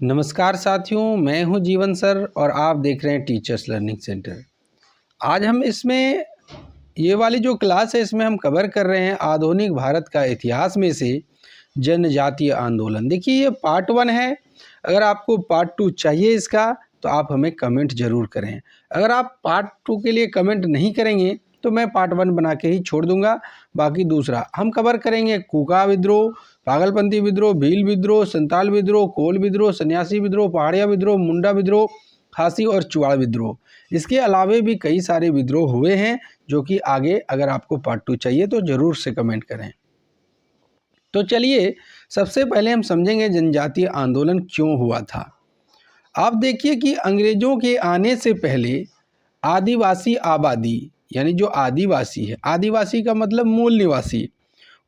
नमस्कार साथियों, मैं हूं जीवन सर और आप देख रहे हैं टीचर्स लर्निंग सेंटर। आज हम इसमें ये वाली जो क्लास है इसमें हम कवर कर रहे हैं आधुनिक भारत का इतिहास में से जनजातीय आंदोलन। देखिए ये पार्ट 1 है। अगर आपको पार्ट 2 चाहिए इसका तो आप हमें कमेंट ज़रूर करें। अगर आप पार्ट 2 के लिए कमेंट नहीं करेंगे तो मैं पार्ट 1 बना के ही छोड़ दूंगा। बाकी दूसरा हम कवर करेंगे कूका विद्रोह, पागलपंथी विद्रोह, भील विद्रोह, संताल विद्रोह, कोल विद्रोह, सन्यासी विद्रोह, पहाड़िया विद्रोह, मुंडा विद्रोह, खासी और चुआड़ विद्रोह। इसके अलावे भी कई सारे विद्रोह हुए हैं जो कि आगे अगर आपको पार्ट 2 चाहिए तो ज़रूर से कमेंट करें। तो चलिए सबसे पहले हम समझेंगे जनजातीय आंदोलन क्यों हुआ था। आप देखिए कि अंग्रेजों के आने से पहले आदिवासी आबादी यानी जो आदिवासी है, आदिवासी का मतलब मूल निवासी,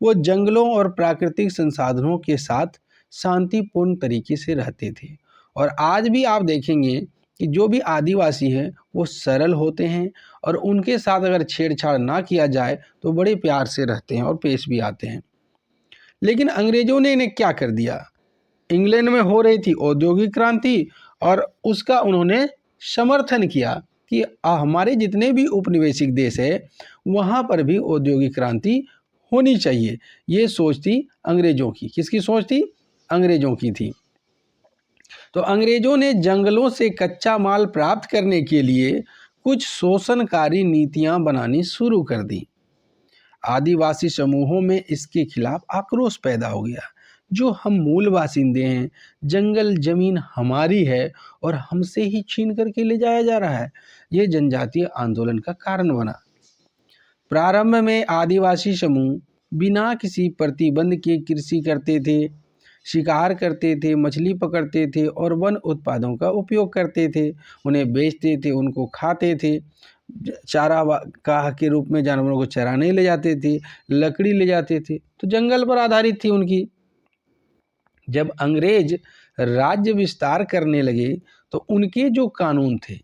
वो जंगलों और प्राकृतिक संसाधनों के साथ शांतिपूर्ण तरीके से रहते थे। और आज भी आप देखेंगे कि जो भी आदिवासी हैं वो सरल होते हैं और उनके साथ अगर छेड़छाड़ ना किया जाए तो बड़े प्यार से रहते हैं और पेश भी आते हैं। लेकिन अंग्रेजों ने इन्हें क्या कर दिया। इंग्लैंड में हो रही थी औद्योगिक क्रांति और उसका उन्होंने समर्थन किया कि हमारे जितने भी उपनिवेशिक देश है वहाँ पर भी औद्योगिक क्रांति होनी चाहिए। ये सोच थी अंग्रेजों की। किसकी सोच थी? अंग्रेजों की थी। तो अंग्रेजों ने जंगलों से कच्चा माल प्राप्त करने के लिए कुछ शोषणकारी नीतियां बनानी शुरू कर दी। आदिवासी समूहों में इसके खिलाफ आक्रोश पैदा हो गया। जो हम मूल बासिंदे हैं, जंगल जमीन हमारी है और हमसे ही छीन करके ले जाया जा रहा है, ये जनजातीय आंदोलन का कारण बना। प्रारंभ में आदिवासी समूह बिना किसी प्रतिबंध के कृषि करते थे, शिकार करते थे, मछली पकड़ते थे और वन उत्पादों का उपयोग करते थे। उन्हें बेचते थे, उनको खाते थे, चारा गाह के रूप में जानवरों को चराने ले जाते थे, लकड़ी ले जाते थे। तो जंगल पर आधारित थी उनकी। जब अंग्रेज राज्य विस्तार करने लगे तो उनके जो कानून थे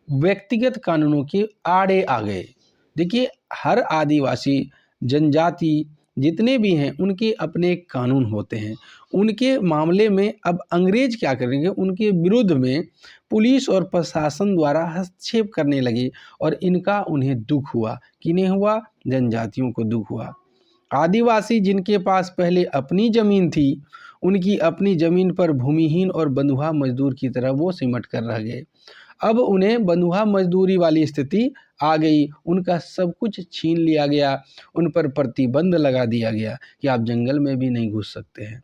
व्यक्तिगत कानूनों के आड़े आ गए। देखिए हर आदिवासी जनजाति जितने भी हैं उनके अपने कानून होते हैं। उनके मामले में अब अंग्रेज क्या करेंगे, उनके विरुद्ध में पुलिस और प्रशासन द्वारा हस्तक्षेप करने लगे और इनका उन्हें दुख हुआ। किन्हें हुआ? जनजातियों को दुख हुआ। आदिवासी जिनके पास पहले अपनी ज़मीन थी, उनकी अपनी ज़मीन पर भूमिहीन और बंधुआ मजदूर की तरह वो सिमट कर रह गए। अब उन्हें बंधुआ मजदूरी वाली स्थिति आ गई, उनका सब कुछ छीन लिया गया, उन पर प्रतिबंध लगा दिया गया कि आप जंगल में भी नहीं घुस सकते हैं।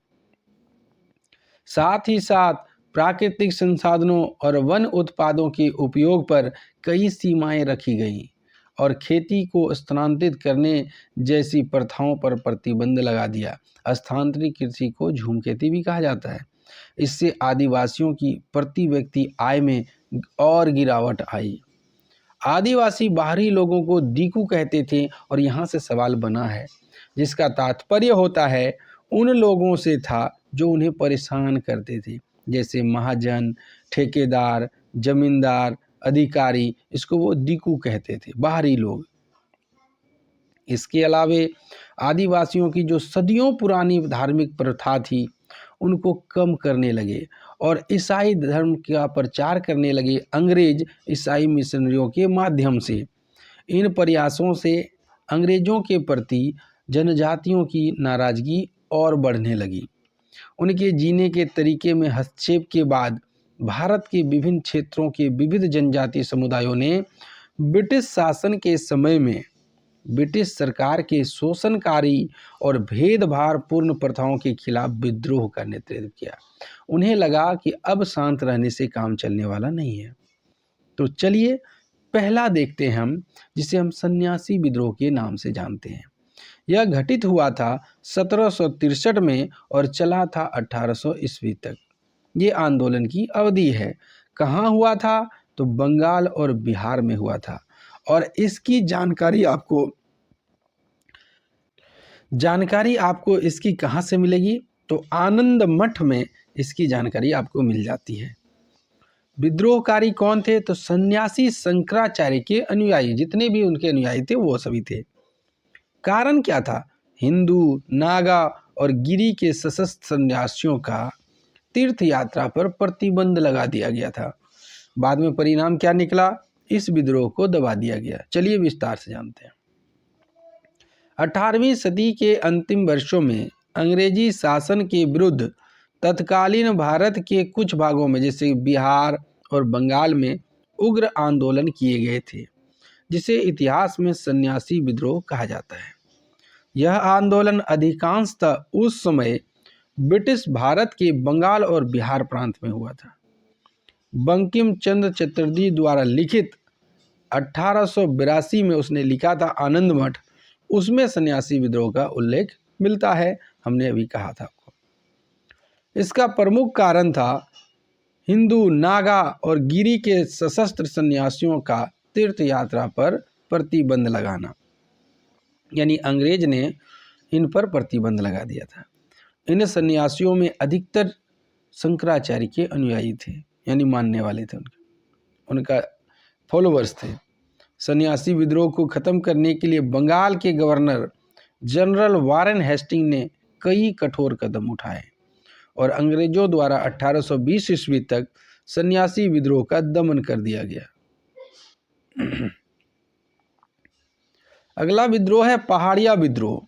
साथ ही साथ प्राकृतिक संसाधनों और वन उत्पादों के उपयोग पर कई सीमाएं रखी गईं और खेती को स्थानांतरित करने जैसी प्रथाओं पर प्रतिबंध लगा दिया। स्थानांतरित कृषि को झूम खेती भी कहा जाता है। इससे आदिवासियों की प्रति व्यक्ति आय में और गिरावट आई। आदिवासी बाहरी लोगों को दीकू कहते थे और यहाँ से सवाल बना है, जिसका तात्पर्य होता है उन लोगों से था जो उन्हें परेशान करते थे, जैसे महाजन, ठेकेदार, जमींदार, अधिकारी, इसको वो दीकू कहते थे, बाहरी लोग। इसके अलावे आदिवासियों की जो सदियों पुरानी धार्मिक प्रथा थी उनको कम करने लगे और ईसाई धर्म का प्रचार करने लगे अंग्रेज ईसाई मिशनरियों के माध्यम से। इन प्रयासों से अंग्रेजों के प्रति जनजातियों की नाराजगी और बढ़ने लगी। उनके जीने के तरीके में हस्तक्षेप के बाद भारत के विभिन्न क्षेत्रों के विविध जनजातीय समुदायों ने ब्रिटिश शासन के समय में ब्रिटिश सरकार के शोषणकारी और भेदभावपूर्ण प्रथाओं के खिलाफ विद्रोह का नेतृत्व किया। उन्हें लगा कि अब शांत रहने से काम चलने वाला नहीं है। तो चलिए पहला देखते हैं हम, जिसे हम सन्यासी विद्रोह के नाम से जानते हैं। यह घटित हुआ था 1763 में और चला था 1800 ईस्वी तक। ये आंदोलन की अवधि है। कहाँ हुआ था? तो बंगाल और बिहार में हुआ था। और इसकी जानकारी आपको इसकी कहाँ से मिलेगी? तो आनंद मठ में इसकी जानकारी आपको मिल जाती है। विद्रोहकारी कौन थे? तो सन्यासी शंकराचार्य के अनुयायी, जितने भी उनके अनुयायी थे वो सभी थे। कारण क्या था? हिंदू, नागा और गिरी के सशस्त्र सन्यासियों का तीर्थ यात्रा पर प्रतिबंध लगा दिया गया था। बाद में परिणाम क्या निकला? इस विद्रोह को दबा दिया गया। चलिए विस्तार से जानते हैं। 18वीं सदी के अंतिम वर्षों में अंग्रेजी शासन के विरुद्ध तत्कालीन भारत के कुछ भागों में जैसे बिहार और बंगाल में उग्र आंदोलन किए गए थे, जिसे इतिहास में सन्यासी विद्रोह कहा जाता है। यह आंदोलन अधिकांशतः उस समय ब्रिटिश भारत के बंगाल और बिहार प्रांत में हुआ था। बंकिम चंद्र चटर्जी द्वारा लिखित 1882 में उसने लिखा था आनंद मठ, उसमें सन्यासी विद्रोह का उल्लेख मिलता है। हमने अभी कहा था आपको। इसका प्रमुख कारण था हिंदू, नागा और गिरी के सशस्त्र सन्यासियों का तीर्थ यात्रा पर प्रतिबंध लगाना, यानी अंग्रेज ने इन पर प्रतिबंध लगा दिया था। इन सन्यासियों में अधिकतर शंकराचार्य के अनुयायी थे, यानी मानने वाले थे, उनका फॉलोवर्स थे। सन्यासी विद्रोह को खत्म करने के लिए बंगाल के गवर्नर जनरल वारेन हेस्टिंग ने कई कठोर कदम उठाए और अंग्रेजों द्वारा 1820 ईस्वी तक सन्यासी विद्रोह का दमन कर दिया गया। अगला विद्रोह है पहाड़िया विद्रोह।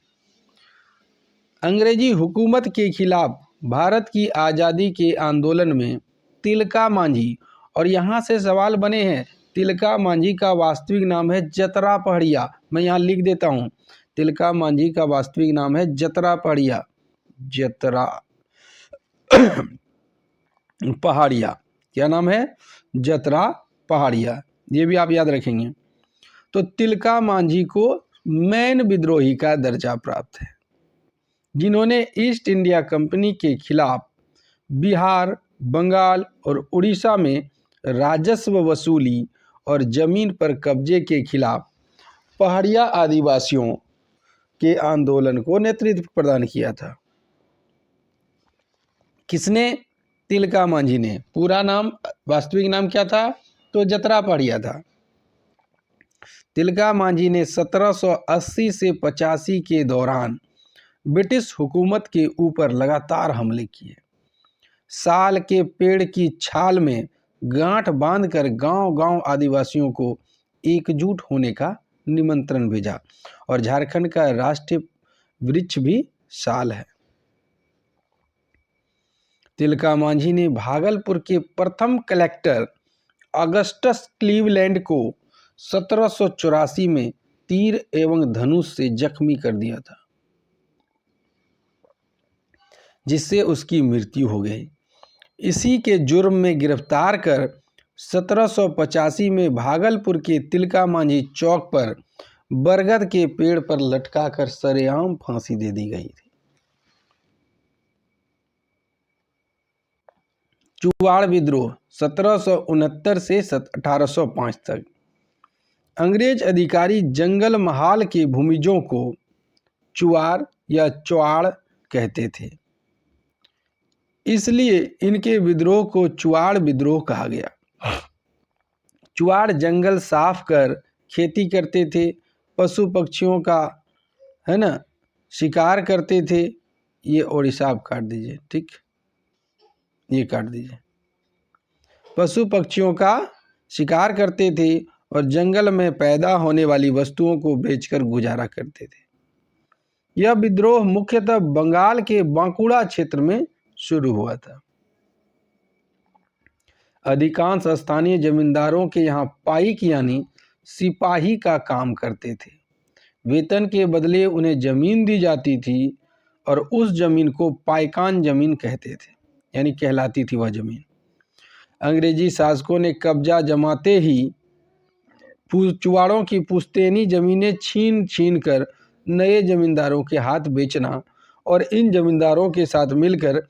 अंग्रेजी हुकूमत के खिलाफ भारत की आज़ादी के आंदोलन में तिलका मांझी, और यहाँ से सवाल बने हैं, तिलका मांझी का वास्तविक नाम है जतरा पहाड़िया। मैं यहाँ लिख देता हूँ, तिलका मांझी का वास्तविक नाम है जतरा पहाड़िया, जतरा पहाड़िया। क्या नाम है? जतरा पहाड़िया। ये भी आप याद रखेंगे। तो तिलका मांझी को मैन विद्रोही का दर्जा प्राप्त है, जिन्होंने ईस्ट इंडिया कंपनी के खिलाफ बिहार, बंगाल और उड़ीसा में राजस्व वसूली और जमीन पर कब्जे के खिलाफ पहाड़िया आदिवासियों के आंदोलन को नेतृत्व प्रदान किया था। किसने? तिलका मांझी ने। पूरा नाम, वास्तविक नाम क्या था? तो जतरा पहाड़िया था। तिलका मांझी ने 1780 से 85 के दौरान ब्रिटिश हुकूमत के ऊपर लगातार हमले किए। साल के पेड़ की छाल में गांठ बांधकर गांव-गांव आदिवासियों को एकजुट होने का निमंत्रण भेजा, और झारखंड का राष्ट्रीय वृक्ष भी साल है। तिलका मांझी ने भागलपुर के प्रथम कलेक्टर अगस्टस क्लीवलैंड को 1784 में तीर एवं धनुष से जख्मी कर दिया था, जिससे उसकी मृत्यु हो गई। इसी के जुर्म में गिरफ्तार कर 1785 में भागलपुर के तिलका मांझी चौक पर बरगद के पेड़ पर लटकाकर सरेआम फांसी दे दी गई थी। चुवाड़ विद्रोह 1769 से 1805 तक। अंग्रेज अधिकारी जंगल महाल के भूमिजों को चुवार या चौआड़ कहते थे, इसलिए इनके विद्रोह को चुवाड़ विद्रोह कहा गया। चुवाड़ जंगल साफ कर खेती करते थे, पशु पक्षियों का शिकार करते थे। ये ओडिशा आप काट दीजिए, ठीक, ये काट दीजिए। पशु पक्षियों का शिकार करते थे और जंगल में पैदा होने वाली वस्तुओं को बेचकर गुजारा करते थे। यह विद्रोह मुख्यतः बंगाल के बांकुड़ा क्षेत्र में शुरू हुआ था। अधिकांश स्थानीय जमींदारों के यहाँ पाइक यानी सिपाही का काम करते थे। वेतन के बदले उन्हें जमीन दी जाती थी और उस जमीन को पाइकान जमीन कहते थे, यानी कहलाती थी वह जमीन। अंग्रेजी शासकों ने कब्जा जमाते ही चुवाड़ों की पुश्तैनी जमीनें छीन छीन कर नए जमींदारों के हाथ बेचना और इन जमींदारों के साथ मिलकर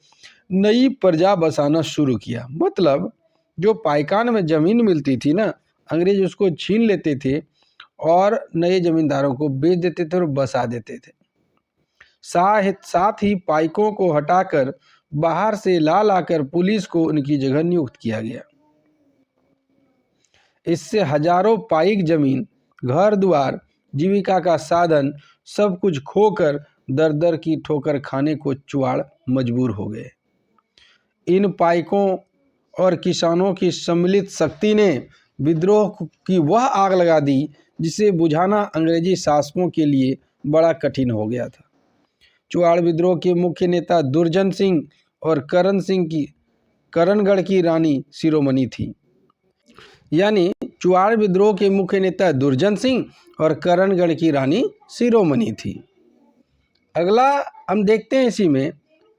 नई प्रजा बसाना शुरू किया। मतलब जो पाइकान में ज़मीन मिलती थी ना, अंग्रेज उसको छीन लेते थे और नए जमींदारों को बेच देते थे और बसा देते थे। साथ ही पाइकों को हटाकर बाहर से ला लाकर पुलिस को उनकी जगह नियुक्त किया गया। इससे हजारों पाइक जमीन, घर द्वार, जीविका का साधन सब कुछ खोकर दर दर की ठोकर खाने को चुवाड़ मजबूर हो गए। इन पाइकों और किसानों की सम्मिलित शक्ति ने विद्रोह की वह आग लगा दी जिसे बुझाना अंग्रेजी शासकों के लिए बड़ा कठिन हो गया था। चुआड़ विद्रोह के मुख्य नेता दुर्जन सिंह और करणगढ़ की रानी शिरोमणि थी। यानी चुआड़ विद्रोह के मुख्य नेता दुर्जन सिंह और करणगढ़ की रानी शिरोमणि थी। अगला हम देखते हैं इसी में,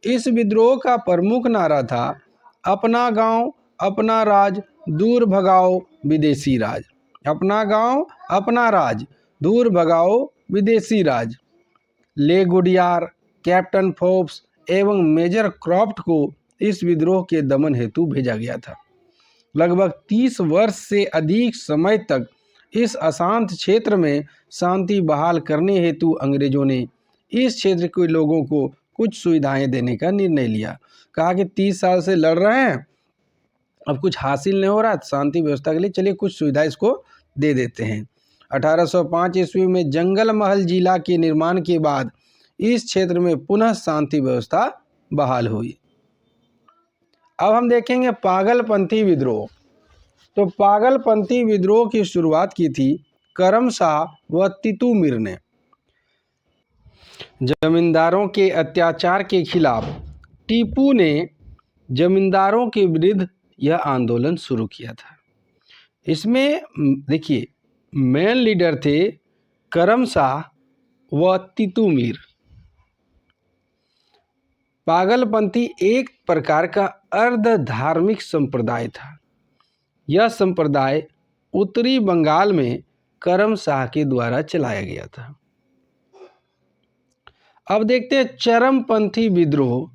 इस विद्रोह का प्रमुख नारा था अपना गांव अपना राज दूर भगाओ विदेशी राज। अपना गांव अपना राज दूर भगाओ विदेशी राज। ले गुडियार, कैप्टन फोर्ब्स एवं मेजर क्रॉफ्ट को इस विद्रोह के दमन हेतु भेजा गया था। लगभग 30 वर्ष से अधिक समय तक इस अशांत क्षेत्र में शांति बहाल करने हेतु अंग्रेजों ने इस क्षेत्र के लोगों को कुछ सुविधाएं देने का निर्णय लिया। कहा कि 30 साल से लड़ रहे हैं, अब कुछ हासिल नहीं हो रहा, शांति व्यवस्था के लिए चलिए कुछ सुविधा इसको दे देते हैं। 1805 ईस्वी में जंगल महल जिला के निर्माण के बाद इस क्षेत्र में पुनः शांति व्यवस्था बहाल हुई। अब हम देखेंगे पागलपंथी विद्रोह। तो पागलपंथी विद्रोह की शुरुआत की थी करम शाह व तीतू मीर ने। जमींदारों के अत्याचार के खिलाफ टीपू ने जमींदारों के विरुद्ध यह आंदोलन शुरू किया था। इसमें देखिए मेन लीडर थे करम शाह व तीतू मीर। पागलपंथी एक प्रकार का अर्ध धार्मिक संप्रदाय था। यह संप्रदाय उत्तरी बंगाल में करम शाह के द्वारा चलाया गया था। अब देखते हैं चरमपंथी विद्रोह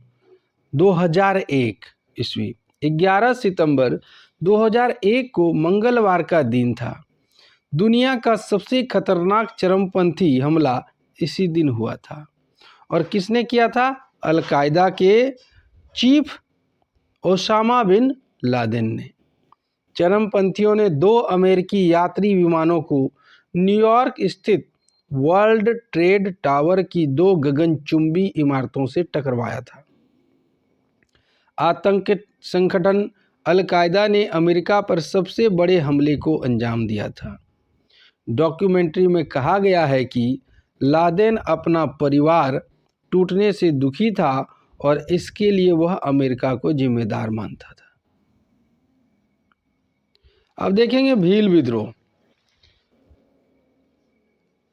2001 ईस्वी। 11 सितंबर 2001 को मंगलवार का दिन था। दुनिया का सबसे खतरनाक चरमपंथी हमला इसी दिन हुआ था। और किसने किया था? अल-कायदा के चीफ ओसामा बिन लादेन ने। चरमपंथियों ने 2 अमेरिकी यात्री विमानों को न्यूयॉर्क स्थित वर्ल्ड ट्रेड टावर की 2 गगनचुंबी इमारतों से टकरावाया था। आतंक संगठन अल-कायदा ने अमेरिका पर सबसे बड़े हमले को अंजाम दिया था। डॉक्यूमेंट्री में कहा गया है कि लादेन अपना परिवार टूटने से दुखी था और इसके लिए वह अमेरिका को जिम्मेदार मानता था। अब देखेंगे भील विद्रोह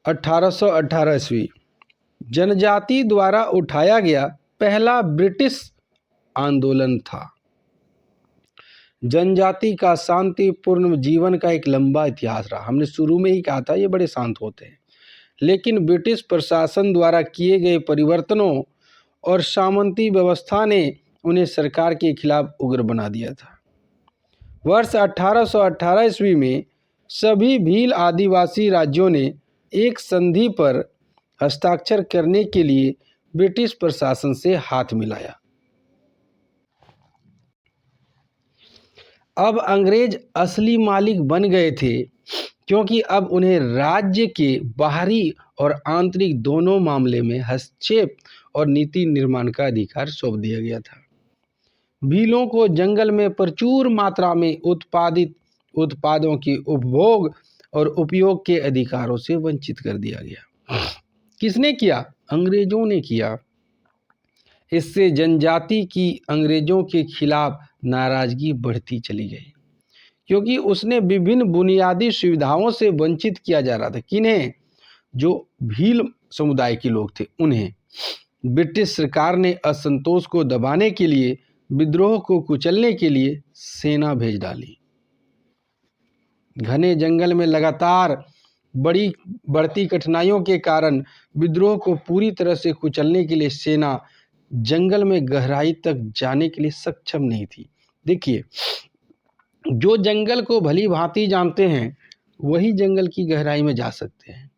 1818 ईस्वी। जनजाति द्वारा उठाया गया पहला ब्रिटिश आंदोलन था। जनजाति का शांतिपूर्ण जीवन का एक लंबा इतिहास रहा। हमने शुरू में ही कहा था ये बड़े शांत होते हैं, लेकिन ब्रिटिश प्रशासन द्वारा किए गए परिवर्तनों और सामंती व्यवस्था ने उन्हें सरकार के खिलाफ उग्र बना दिया था। वर्ष 1818 ईस्वी में सभी भील आदिवासी राज्यों ने एक संधि पर हस्ताक्षर करने के लिए ब्रिटिश प्रशासन से हाथ मिलाया। अब अंग्रेज असली मालिक बन गए थे, क्योंकि अब उन्हें राज्य के बाहरी और आंतरिक दोनों मामले में हस्तक्षेप और नीति निर्माण का अधिकार सौंप दिया गया था। भीलों को जंगल में प्रचुर मात्रा में उत्पादित उत्पादों के उपभोग और उपयोग के अधिकारों से वंचित कर दिया गया। किसने किया? अंग्रेजों ने किया। इससे जनजाति की अंग्रेजों के खिलाफ नाराजगी बढ़ती चली गई, क्योंकि उसने विभिन्न बुनियादी सुविधाओं से वंचित किया जा रहा था। किन्हें? जो भील समुदाय के लोग थे उन्हें। ब्रिटिश सरकार ने असंतोष को दबाने के लिए, विद्रोह को कुचलने के लिए सेना भेज डाली। घने जंगल में लगातार बढ़ती कठिनाइयों के कारण विद्रोह को पूरी तरह से कुचलने के लिए सेना जंगल में गहराई तक जाने के लिए सक्षम नहीं थी। देखिए, जो जंगल को भली भांति जानते हैं वही जंगल की गहराई में जा सकते हैं।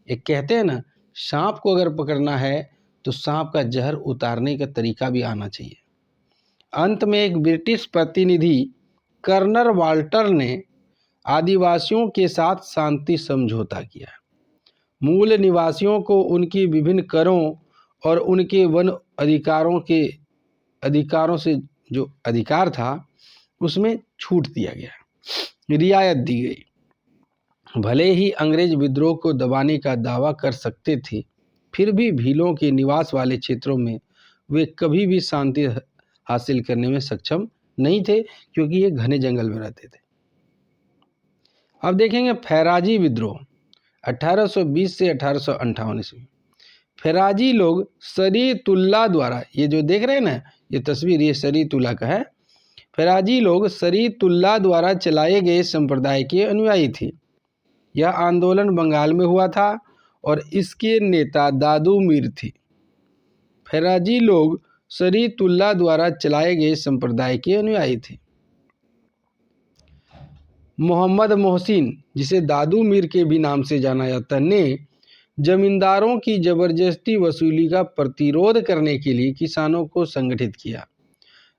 एक कहते हैं ना, सांप को अगर पकड़ना है तो सांप का जहर उतारने का तरीका भी आना चाहिए। अंत में एक ब्रिटिश प्रतिनिधि कर्नल वाल्टर ने आदिवासियों के साथ शांति समझौता किया। मूल निवासियों को उनकी विभिन्न करों और उनके वन अधिकारों से जो अधिकार था उसमें छूट दिया गया, रियायत दी गई। भले ही अंग्रेज विद्रोह को दबाने का दावा कर सकते थे, फिर भी भीलों के निवास वाले क्षेत्रों में वे कभी भी शांति हासिल करने में सक्षम नहीं थे, क्योंकि ये घने जंगल में रहते थे। अब देखेंगे फैराजी विद्रोह 1820 से 1858 ईस्वी। फैराजी लोग शरीतुल्लाह द्वारा, ये जो देख रहे हैं ना ये तस्वीर, ये शरीतुल्लाह का है। फैराजी लोग शरीतुल्लाह द्वारा चलाए गए संप्रदाय के अनुयायी थे। यह आंदोलन बंगाल में हुआ था और इसके नेता दादू मीर थे। फैराजी लोग शरीतुल्लाह द्वारा चलाए गए संप्रदाय के अनुयायी थे। मोहम्मद मोहसिन, जिसे दादू मीर के भी नाम से जाना जाता, ने जमींदारों की जबरदस्ती वसूली का प्रतिरोध करने के लिए किसानों को संगठित किया।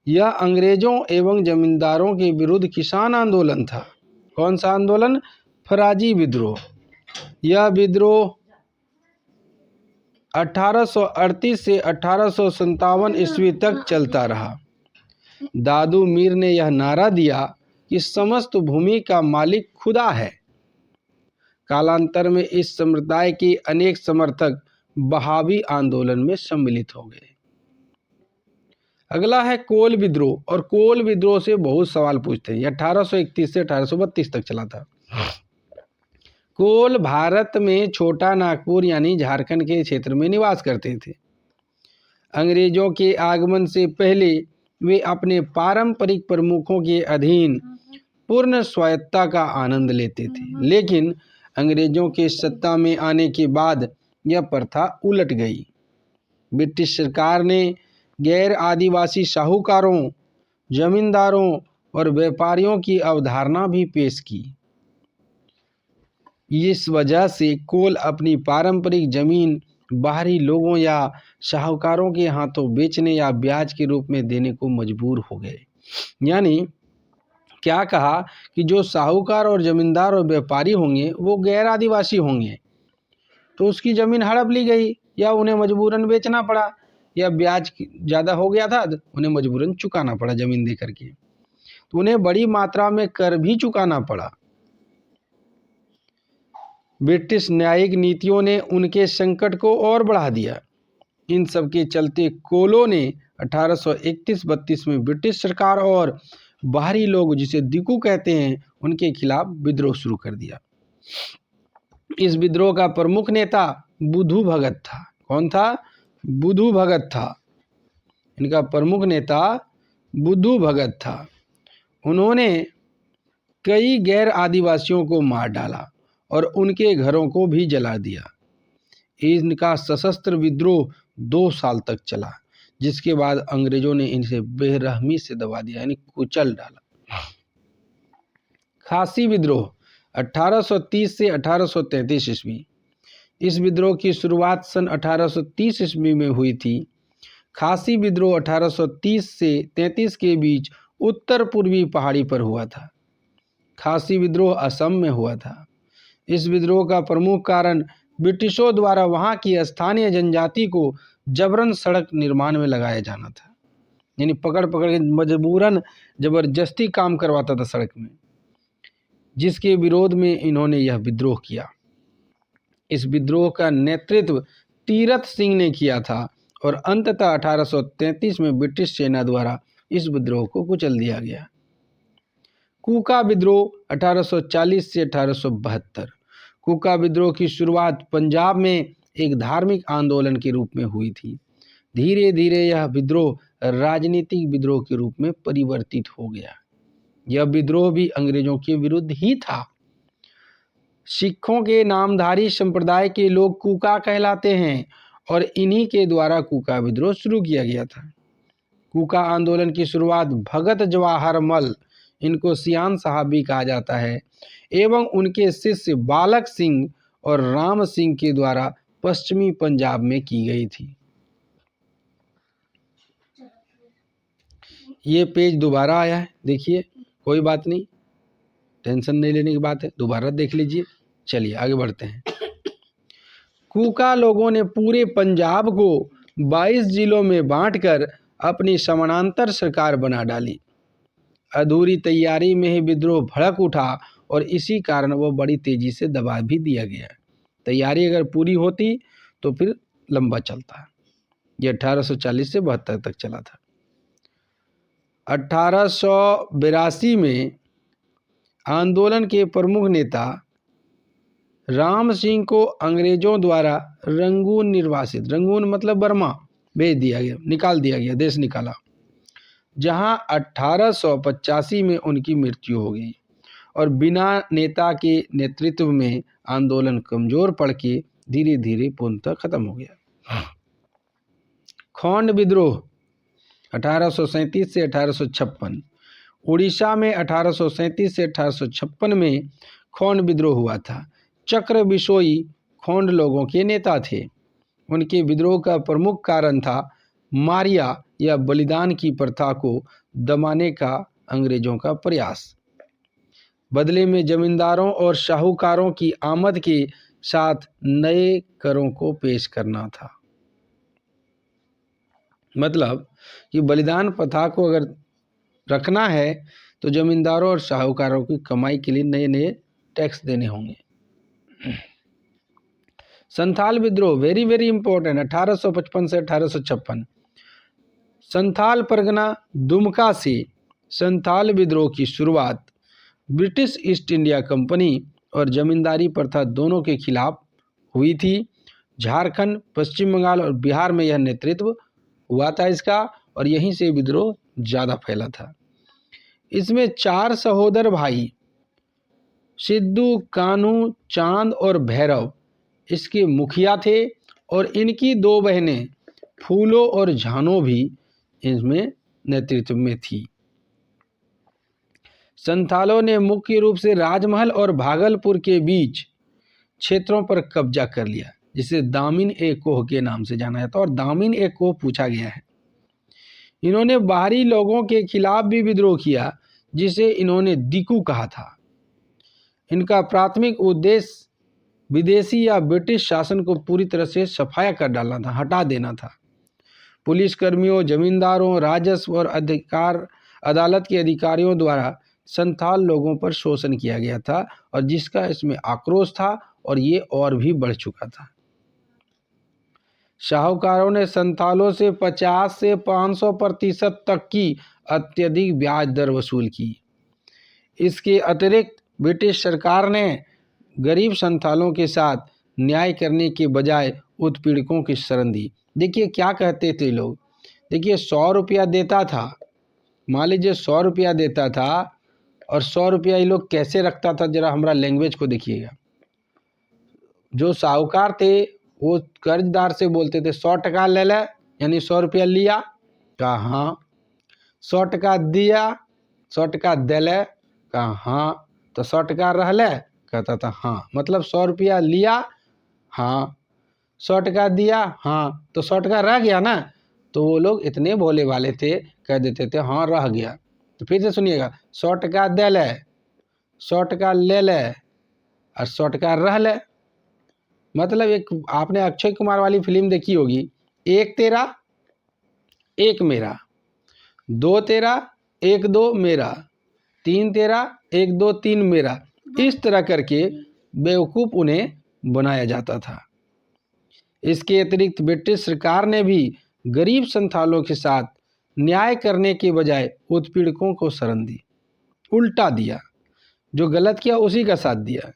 यह अंग्रेजों एवं जमींदारों के विरुद्ध किसान आंदोलन था। कौन सा आंदोलन? फैराजी विद्रोह। यह विद्रोह 1838 से 1857 ईस्वी तक चलता रहा। दादू मीर ने यह नारा दिया कि समस्त भूमि का मालिक खुदा है। कालांतर में इस संप्रदाय के अनेक समर्थक बहावी आंदोलन में सम्मिलित हो गए। अगला है कोल विद्रोह, और कोल विद्रोह से बहुत सवाल पूछते हैं। 1831 से 1832 तक चला था। कोल भारत में छोटा नागपुर यानी झारखंड के क्षेत्र में निवास करते थे। अंग्रेजों के आगमन से पहले वे अपने पारंपरिक प्रमुखों के अधीन पूर्ण स्वायत्तता का आनंद लेते थे, लेकिन अंग्रेजों के सत्ता में आने के बाद यह प्रथा उलट गई। ब्रिटिश सरकार ने गैर आदिवासी साहूकारों, जमींदारों और व्यापारियों की अवधारणा भी पेश की। इस वजह से कोल अपनी पारंपरिक जमीन बाहरी लोगों या साहूकारों के हाथों बेचने या ब्याज के रूप में देने को मजबूर हो गए। यानी क्या कहा कि जो साहूकार और जमींदार और व्यापारी होंगे वो गैर आदिवासी होंगे, तो उसकी ज़मीन हड़प ली गई या उन्हें मजबूरन बेचना पड़ा, या ब्याज ज़्यादा हो गया था तो उन्हें मजबूरन चुकाना पड़ा ज़मीन दे करके, तो उन्हें बड़ी मात्रा में कर भी चुकाना पड़ा। ब्रिटिश न्यायिक नीतियों ने उनके संकट को और बढ़ा दिया। इन सब के चलते कोलों ने 1831-32 में ब्रिटिश सरकार और बाहरी लोग, जिसे दिकू कहते हैं, उनके खिलाफ विद्रोह शुरू कर दिया। इस विद्रोह का प्रमुख नेता बुधू भगत था। कौन था? बुधू भगत था। इनका प्रमुख नेता बुधू भगत था। उन्होंने कई गैर आदिवासियों को मार डाला और उनके घरों को भी जला दिया। इनका सशस्त्र विद्रोह 2 साल तक चला, जिसके बाद अंग्रेजों ने इनसे बेरहमी से दबा दिया, यानी कुचल डाला। खासी विद्रोह 1830 से 1833 ईस्वी। इस विद्रोह की शुरुआत सन 1830 ईस्वी में हुई थी। खासी विद्रोह 1830 से 33 के बीच उत्तर पूर्वी पहाड़ी पर हुआ था। खासी विद्रोह असम में हुआ था। इस विद्रोह का प्रमुख कारण ब्रिटिशों द्वारा वहां की स्थानीय जनजाति को जबरन सड़क निर्माण में लगाया जाना था, यानी पकड़ पकड़ के मजबूरन जबरदस्ती काम करवाता था सड़क में, जिसके विरोध में इन्होंने यह विद्रोह किया। इस विद्रोह का नेतृत्व तीरथ सिंह ने किया था और अंततः 1833 में ब्रिटिश सेना द्वारा इस विद्रोह को कुचल दिया गया। कूका विद्रोह 1840 से 1872। कूका विद्रोह की शुरुआत पंजाब में एक धार्मिक आंदोलन के रूप में हुई थी। धीरे धीरे यह विद्रोह राजनीतिक विद्रोह के रूप में परिवर्तित हो गया। यह विद्रोह भी अंग्रेजों के विरुद्ध ही था। सिखों के नामधारी संप्रदाय के लोग कूका कहलाते हैं और इन्हीं के द्वारा कूका विद्रोह शुरू किया गया था। कूका आंदोलन की शुरुआत भगत जवाहर मल, इनको सियान साहब भी कहा जाता है, एवं उनके शिष्य बालक सिंह और राम सिंह के द्वारा पश्चिमी पंजाब में की गई थी। ये पेज दोबारा आया है, देखिए, कोई बात नहीं, टेंशन नहीं लेने की बात है, दोबारा देख लीजिए। चलिए आगे बढ़ते हैं। कूका लोगों ने पूरे पंजाब को 22 जिलों में बांटकर अपनी समानांतर सरकार बना डाली। अधूरी तैयारी में ही विद्रोह भड़क उठा और इसी कारण वो बड़ी तेजी से दबा भी दिया गया। तैयारी अगर पूरी होती तो फिर लंबा चलता। ये 1840 से 72 तक चला था। 1882 में आंदोलन के प्रमुख नेता राम सिंह को अंग्रेजों द्वारा रंगून निर्वासित, रंगून मतलब बर्मा, भेज दिया गया, निकाल दिया गया, देश निकाला, जहां 1885 में उनकी मृत्यु हो गई और बिना नेता के नेतृत्व में आंदोलन कमजोर पड़ के धीरे धीरे पूर्णतः खत्म हो गया। खोंड विद्रोह 1837 से 1856। उड़ीसा में 1837 से 1856 में खोंड विद्रोह हुआ था। चक्र बिशोई खोंड लोगों के नेता थे। उनके विद्रोह का प्रमुख कारण था मारिया या बलिदान की प्रथा को दबाने का अंग्रेजों का प्रयास। बदले में जमींदारों और साहूकारों की आमद के साथ नए करों को पेश करना था। मतलब कि बलिदान प्रथा को अगर रखना है तो जमींदारों और साहूकारों की कमाई के लिए नए नए टैक्स देने होंगे। संथाल विद्रोह वेरी वेरी इंपॉर्टेंट, 1855 से 1856। संथाल परगना दुमका से संथाल विद्रोह की शुरुआत ब्रिटिश ईस्ट इंडिया कंपनी और जमींदारी प्रथा दोनों के खिलाफ हुई थी। झारखंड, पश्चिम बंगाल और बिहार में यह नेतृत्व हुआ था इसका, और यहीं से विद्रोह ज़्यादा फैला था। इसमें 4 सहोदर भाई सिद्धू, कान्हू, चांद और भैरव इसके मुखिया थे और इनकी 2 बहनें फूलो और झानो भी इसमें नेतृत्व में थी। संथालों ने मुख्य रूप से राजमहल और भागलपुर के बीच क्षेत्रों पर कब्जा कर लिया, जिसे दामिन ए कोह के नाम से जाना जाता है, और दामिन ए कोह पूछा गया है। इन्होंने बाहरी लोगों के खिलाफ भी विद्रोह किया, जिसे इन्होंने दिकू कहा था। इनका प्राथमिक उद्देश्य विदेशी या ब्रिटिश शासन को पूरी तरह से सफाया कर डालना था, हटा देना था। पुलिसकर्मियों, जमींदारों, राजस्व और अधिकार अदालत के अधिकारियों द्वारा संथाल लोगों पर शोषण किया गया था, और जिसका इसमें आक्रोश था, और ये और भी बढ़ चुका था। साहूकारों ने संथालों से 50 से 500% तक की अत्यधिक ब्याज दर वसूल की। इसके अतिरिक्त ब्रिटिश सरकार ने गरीब संथालों के साथ न्याय करने के बजाय उत्पीड़कों की शरण दी। देखिए क्या कहते थे लोग, देखिए 100 रुपया देता था, मान लीजिए 100 रुपया देता था, और 100 रुपया ये लोग कैसे रखता था, जरा हमारा लैंग्वेज को देखिएगा। जो साहूकार थे वो कर्जदार से बोलते थे 100 टका ले ले, यानी 100 रुपया लिया, कहा हाँ। 100 टका दिया, 100 टका दे ले, कहा हाँ। तो 100 टका रह ले, कहता था हाँ। मतलब 100 रुपया लिया, हाँ। 100 टका दिया, हाँ। तो 100 टका रह गया ना, तो वो लोग इतने भोले वाले थे, कह देते थे हाँ रह गया। तो फिर से सुनिएगा, 100 टका दे ले, 100 टका ले ले, और 100 टका रह ले। मतलब एक आपने अक्षय कुमार वाली फिल्म देखी होगी, 1 तेरा 1 मेरा, 2 तेरा 1 2 मेरा, 3 तेरा 1 2 3 मेरा, इस तरह करके बेवकूफ़ उन्हें बनाया जाता था। इसके अतिरिक्त ब्रिटिश सरकार ने भी गरीब संथालों के साथ न्याय करने के बजाय उत्पीड़कों को शरण दी, उल्टा दिया, जो गलत किया उसी का साथ दिया।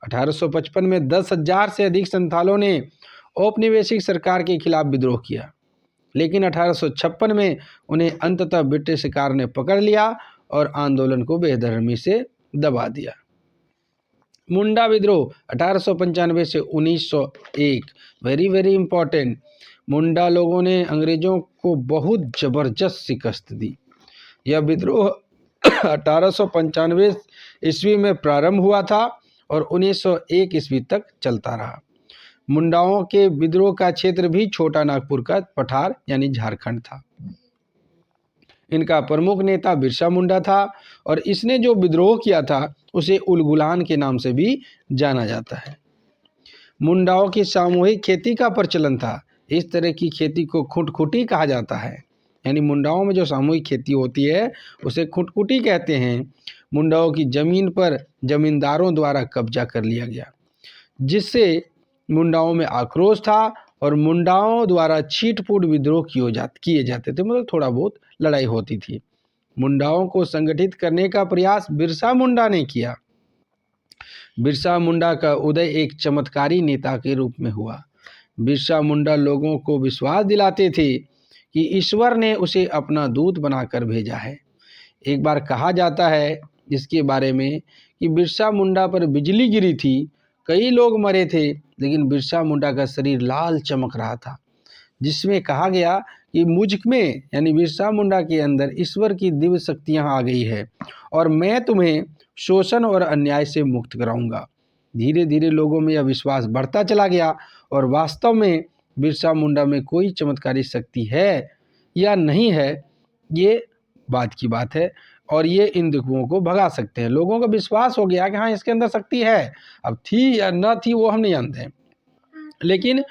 1855 में 10,000 से अधिक संथालों ने औपनिवेशिक सरकार के खिलाफ विद्रोह किया, लेकिन 1856 में उन्हें अंततः ब्रिटिश सरकार ने पकड़ लिया और आंदोलन को बेदरमी से दबा दिया। मुंडा विद्रोह 1895 से 1901, वेरी वेरी इंपॉर्टेंट। मुंडा लोगों ने अंग्रेजों को बहुत ज़बरदस्त शिकस्त दी। यह विद्रोह 1895 ईस्वी में प्रारंभ हुआ था और 1901 ईस्वी तक चलता रहा। मुंडाओं के विद्रोह का क्षेत्र भी छोटा नागपुर का पठार यानी झारखंड था। इनका प्रमुख नेता बिरसा मुंडा था और इसने जो विद्रोह किया था उसे उलगुलान के नाम से भी जाना जाता है। मुंडाओं की सामूहिक खेती का प्रचलन था। इस तरह की खेती को खुटखुटी कहा जाता है। यानी मुंडाओं में जो सामूहिक खेती होती है उसे खुटकुटी कहते हैं। मुंडाओं की ज़मीन पर जमींदारों द्वारा कब्जा कर लिया गया, जिससे मुंडाओं में आक्रोश था और मुंडाओं द्वारा छीट-फूट विद्रोह किए जाते थे, मतलब थोड़ा बहुत लड़ाई होती थी। मुंडाओं को संगठित करने का प्रयास बिरसा मुंडा ने किया। बिरसा मुंडा का उदय एक चमत्कारी नेता के रूप में हुआ। बिरसा मुंडा लोगों को विश्वास दिलाते थे कि ईश्वर ने उसे अपना दूत बनाकर भेजा है। एक बार कहा जाता है इसके बारे में कि बिरसा मुंडा पर बिजली गिरी थी, कई लोग मरे थे, लेकिन बिरसा मुंडा का शरीर लाल चमक रहा था, जिसमें कहा गया कि मुझ में यानी बिरसा मुंडा के अंदर ईश्वर की दिव्य शक्तियाँ आ गई है और मैं तुम्हें शोषण और अन्याय से मुक्त कराऊंगा। धीरे धीरे लोगों में यह विश्वास बढ़ता चला गया और वास्तव में बिरसा मुंडा में कोई चमत्कारी शक्ति है या नहीं है, ये बात की बात है और ये इन दुखों को भगा सकते हैं। लोगों का विश्वास हो गया कि हाँ इसके अंदर शक्ति है, अब थी या न थी वो हम नहीं जानते हैं, लेकिन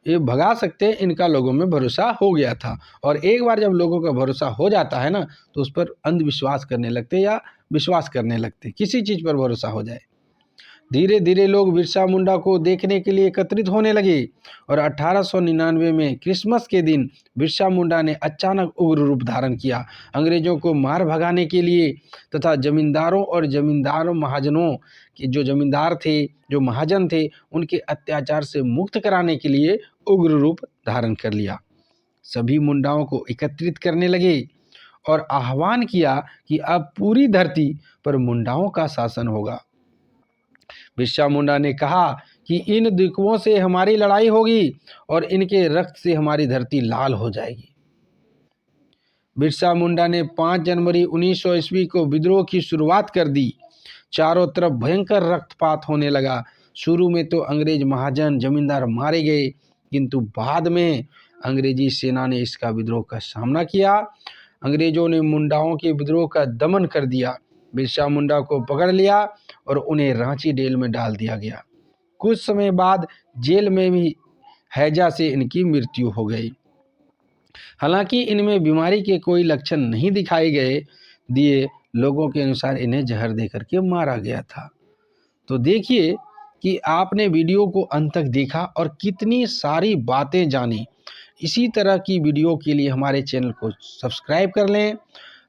ये भगा सकते हैं, इनका लोगों में भरोसा हो गया था। और एक बार जब लोगों का भरोसा हो जाता है ना, तो उस पर अंधविश्वास करने लगते या विश्वास करने लगते, किसी चीज़ पर भरोसा हो जाए। धीरे धीरे लोग बिरसा मुंडा को देखने के लिए एकत्रित होने लगे और 1899 में क्रिसमस के दिन बिरसा मुंडा ने अचानक उग्र रूप धारण किया। अंग्रेजों को मार भगाने के लिए तथा जमींदारों और जमींदारों महाजनों के जो जमींदार थे, जो महाजन थे, उनके अत्याचार से मुक्त कराने के लिए उग्र रूप धारण कर लिया। सभी मुंडाओं को एकत्रित करने लगे और आह्वान किया कि अब पूरी धरती पर मुंडाओं का शासन होगा। बिरसा मुंडा ने कहा कि इन दिक्कुओं से हमारी लड़ाई होगी और इनके रक्त से हमारी धरती लाल हो जाएगी। बिरसा मुंडा ने 5 जनवरी 1900 ईस्वी को विद्रोह की शुरुआत कर दी। चारों तरफ भयंकर रक्तपात होने लगा। शुरू में तो अंग्रेज महाजन जमींदार मारे गए, किंतु बाद में अंग्रेजी सेना ने इसका विद्रोह का सामना किया। अंग्रेजों ने मुंडाओं के विद्रोह का दमन कर दिया। बिरसा मुंडा को पकड़ लिया और उन्हें रांची जेल में डाल दिया गया। कुछ समय बाद जेल में भी हैजा से इनकी मृत्यु हो गई। हालांकि इनमें बीमारी के कोई लक्षण नहीं दिखाई दिए, लोगों के अनुसार इन्हें जहर देकर के मारा गया था। तो देखिए कि आपने वीडियो को अंत तक देखा और कितनी सारी बातें जानी। इसी तरह की वीडियो के लिए हमारे चैनल को सब्सक्राइब कर लें,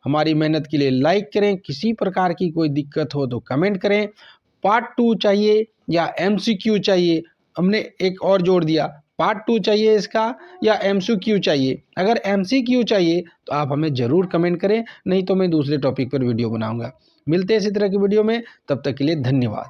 हमारी मेहनत के लिए लाइक करें। किसी प्रकार की कोई दिक्कत हो तो कमेंट करें। पार्ट 2 चाहिए या MCQ चाहिए, हमने एक और जोड़ दिया, पार्ट 2 चाहिए इसका या MCQ चाहिए। अगर MCQ चाहिए तो आप हमें ज़रूर कमेंट करें, नहीं तो मैं दूसरे टॉपिक पर वीडियो बनाऊंगा। मिलते हैं इसी तरह की वीडियो में, तब तक के लिए धन्यवाद।